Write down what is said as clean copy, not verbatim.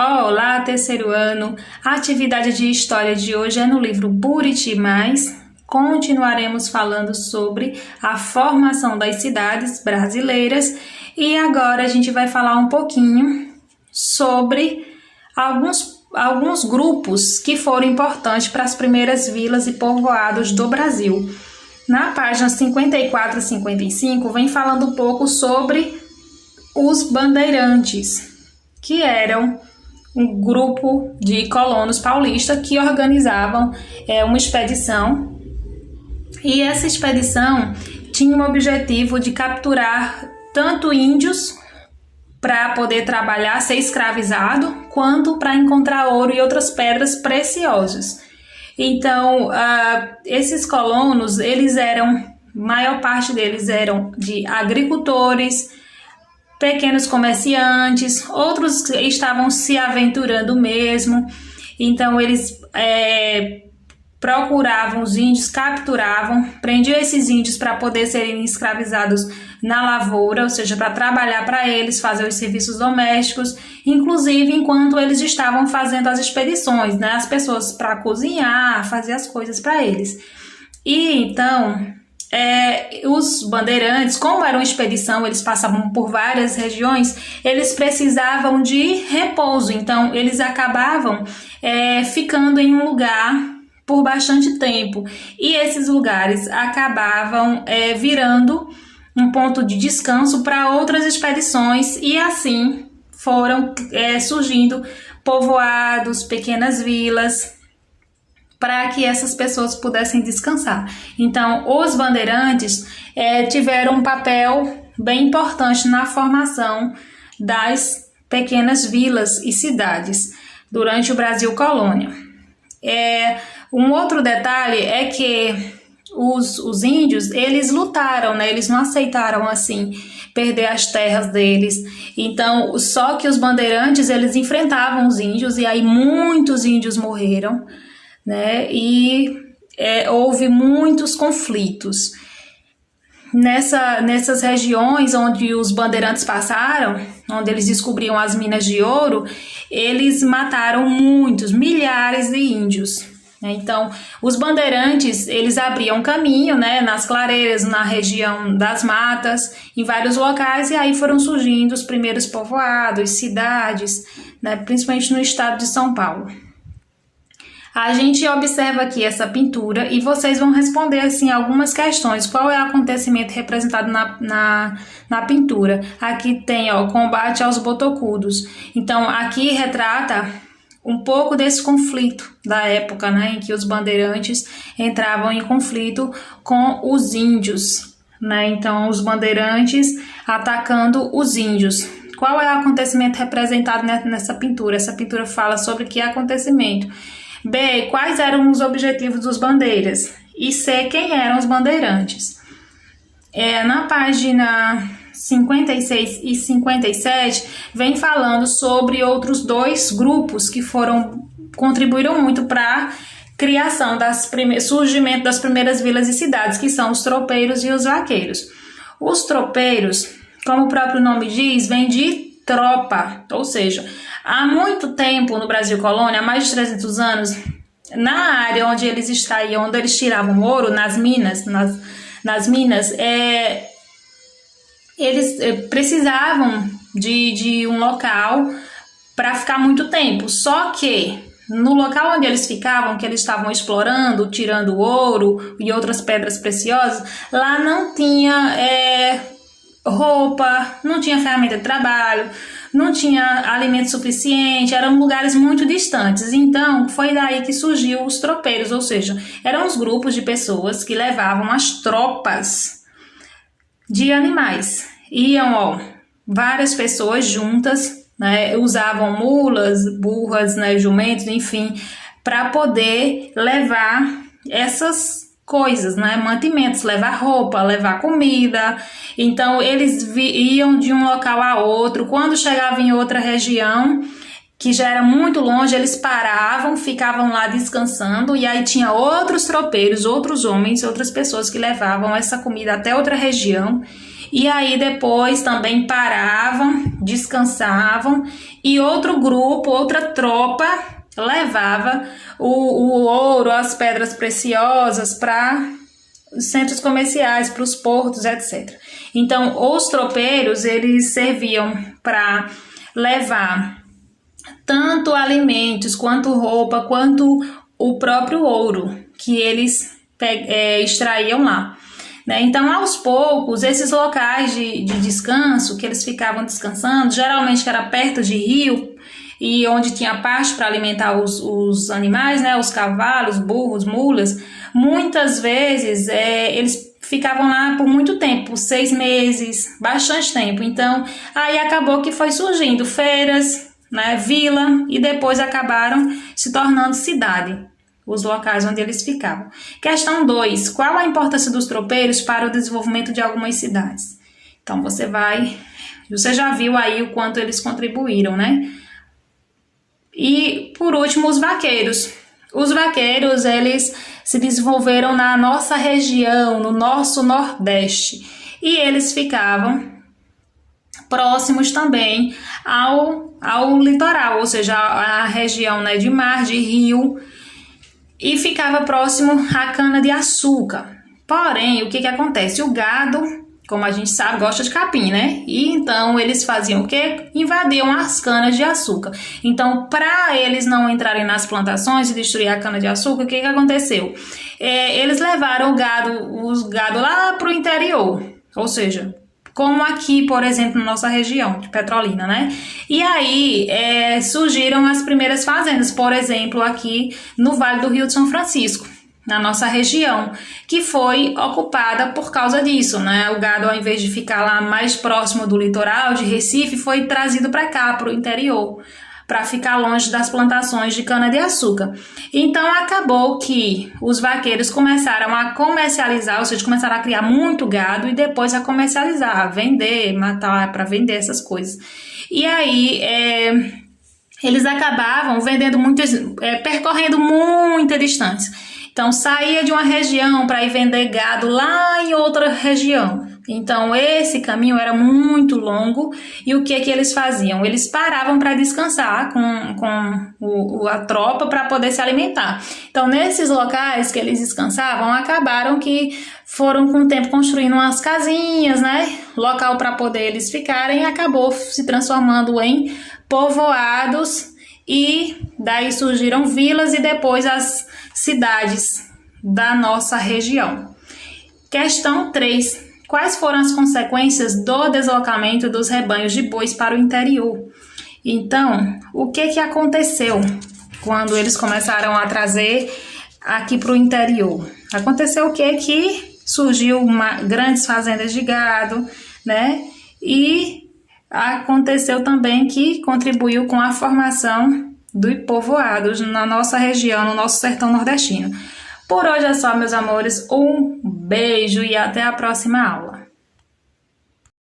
Olá, terceiro ano! A atividade de história de hoje é no livro Buriti Mais. Continuaremos falando sobre a formação das cidades brasileiras e agora a gente vai falar um pouquinho sobre alguns grupos que foram importantes para as primeiras vilas e povoados do Brasil. Na página 54 e 55 vem falando um pouco sobre os bandeirantes, que eram um grupo de colonos paulistas que organizavam uma expedição, e essa expedição tinha o objetivo de capturar tanto índios para poder trabalhar, ser escravizado, quanto para encontrar ouro e outras pedras preciosas. Então, esses colonos, maior parte deles eram de agricultores, pequenos comerciantes, outros estavam se aventurando mesmo. Então eles procuravam os índios, capturavam, prendiam esses índios para poder serem escravizados na lavoura, ou seja, para trabalhar para eles, fazer os serviços domésticos, inclusive enquanto eles estavam fazendo as expedições, né? As pessoas para cozinhar, fazer as coisas para eles. E então os bandeirantes, como era uma expedição, eles passavam por várias regiões, eles precisavam de repouso, então eles acabavam ficando em um lugar por bastante tempo, e esses lugares acabavam virando um ponto de descanso para outras expedições, e assim foram surgindo povoados, pequenas vilas, para que essas pessoas pudessem descansar. Então, os bandeirantes tiveram um papel bem importante na formação das pequenas vilas e cidades durante o Brasil colônia. Um outro detalhe é que os índios, eles lutaram, né? Eles não aceitaram assim perder as terras deles. Então, só que os bandeirantes, eles enfrentavam os índios, e aí muitos índios morreram, né? E houve muitos conflitos nessas regiões onde os bandeirantes passaram, onde eles descobriam as minas de ouro. Eles mataram milhares de índios, né? Então os bandeirantes, eles abriam caminho, né, nas clareiras, na região das matas, em vários locais, e aí foram surgindo os primeiros povoados, cidades, né, principalmente no estado de São Paulo. A gente observa aqui essa pintura e vocês vão responder assim algumas questões. Qual é o acontecimento representado na pintura? Aqui tem o combate aos botocudos. Então aqui retrata um pouco desse conflito da época, né, em que os bandeirantes entravam em conflito com os índios, né? Então os bandeirantes atacando os índios. Qual é o acontecimento representado nessa pintura? Essa pintura fala sobre que acontecimento? B. Quais eram os objetivos dos bandeiras? E C. Quem eram os bandeirantes? Na página 56 e 57 vem falando sobre outros dois grupos que contribuíram muito para a criação surgimento das primeiras vilas e cidades, que são os tropeiros e os vaqueiros. Os tropeiros, como o próprio nome diz, vem de tropa, ou seja, há muito tempo no Brasil colônia, há mais de 300 anos, na área onde eles extraíam, onde eles tiravam ouro, nas minas, eles precisavam de um local para ficar muito tempo. Só que no local onde eles ficavam, que eles estavam explorando, tirando ouro e outras pedras preciosas, lá não tinha roupa, não tinha ferramenta de trabalho, não tinha alimento suficiente, eram lugares muito distantes. Então foi daí que surgiu os tropeiros, ou seja, eram os grupos de pessoas que levavam as tropas de animais. Iam várias pessoas juntas, né, usavam mulas, burras, né, jumentos, enfim, para poder levar essas coisas, né, mantimentos, levar roupa, levar comida. Então eles iam de um local a outro. Quando chegavam em outra região que já era muito longe, eles paravam, ficavam lá descansando, e aí tinha outros tropeiros, outros homens, outras pessoas que levavam essa comida até outra região, e aí depois também paravam, descansavam, e outro grupo, outra tropa, levava o ouro, as pedras preciosas para os centros comerciais, para os portos, etc. Então, os tropeiros, eles serviam para levar tanto alimentos, quanto roupa, quanto o próprio ouro que eles extraíam lá. Então, aos poucos, esses locais de descanso, que eles ficavam descansando, geralmente que era perto de rio, e onde tinha pasto para alimentar os animais, né, os cavalos, burros, mulas, muitas vezes eles ficavam lá por muito tempo, por 6 meses, bastante tempo. Então, aí acabou que foi surgindo feiras, né, vila, e depois acabaram se tornando cidade, os locais onde eles ficavam. Questão 2. Qual a importância dos tropeiros para o desenvolvimento de algumas cidades? Então, você já viu aí o quanto eles contribuíram, né? E, por último, os vaqueiros. Os vaqueiros, eles se desenvolveram na nossa região, no nosso Nordeste. E eles ficavam próximos também ao litoral, ou seja, a região, né, de mar, de rio, e ficava próximo à cana-de-açúcar. Porém, o que acontece? O gado, como a gente sabe, gosta de capim, né? E então eles faziam o quê? Invadiam as canas de açúcar. Então, para eles não entrarem nas plantações e destruir a cana de açúcar, o que aconteceu? Eles levaram os gado lá para o interior, ou seja, como aqui, por exemplo, na nossa região de Petrolina, né? E aí surgiram as primeiras fazendas, por exemplo, aqui no Vale do Rio de São Francisco, na nossa região, que foi ocupada por causa disso, né? O gado, ao invés de ficar lá mais próximo do litoral de Recife, foi trazido para cá, para o interior, para ficar longe das plantações de cana-de-açúcar. Então, acabou que os vaqueiros começaram a comercializar, ou seja, começaram a criar muito gado e depois a comercializar, a vender, matar para vender essas coisas. E aí, eles acabavam vendendo percorrendo muita distância. Então, saía de uma região para ir vender gado lá em outra região. Então, esse caminho era muito longo e o que eles faziam? Eles paravam para descansar com a tropa para poder se alimentar. Então, nesses locais que eles descansavam, acabaram que foram com o tempo construindo umas casinhas, né? Local para poder eles ficarem, e acabou se transformando em povoados e daí surgiram vilas e depois as cidades da nossa região. Questão 3. Quais foram as consequências do deslocamento dos rebanhos de bois para o interior? Então, o que aconteceu quando eles começaram a trazer aqui para o interior? Aconteceu o quê? Que surgiu grandes fazendas de gado, né? E aconteceu também que contribuiu com a formação dos povoados na nossa região, no nosso sertão nordestino. Por hoje é só, meus amores. Um beijo e até a próxima aula.